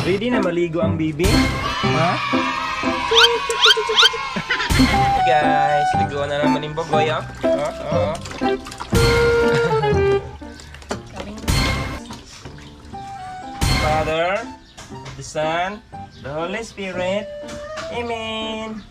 Ready na maligo ang bibi? Ha? Guys, ligo na naman yung bagoy, ah. Father, the Son, the Holy Spirit. Amen.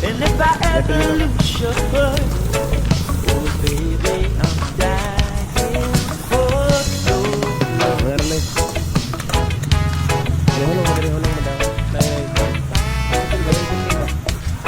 And if I ever lose your love,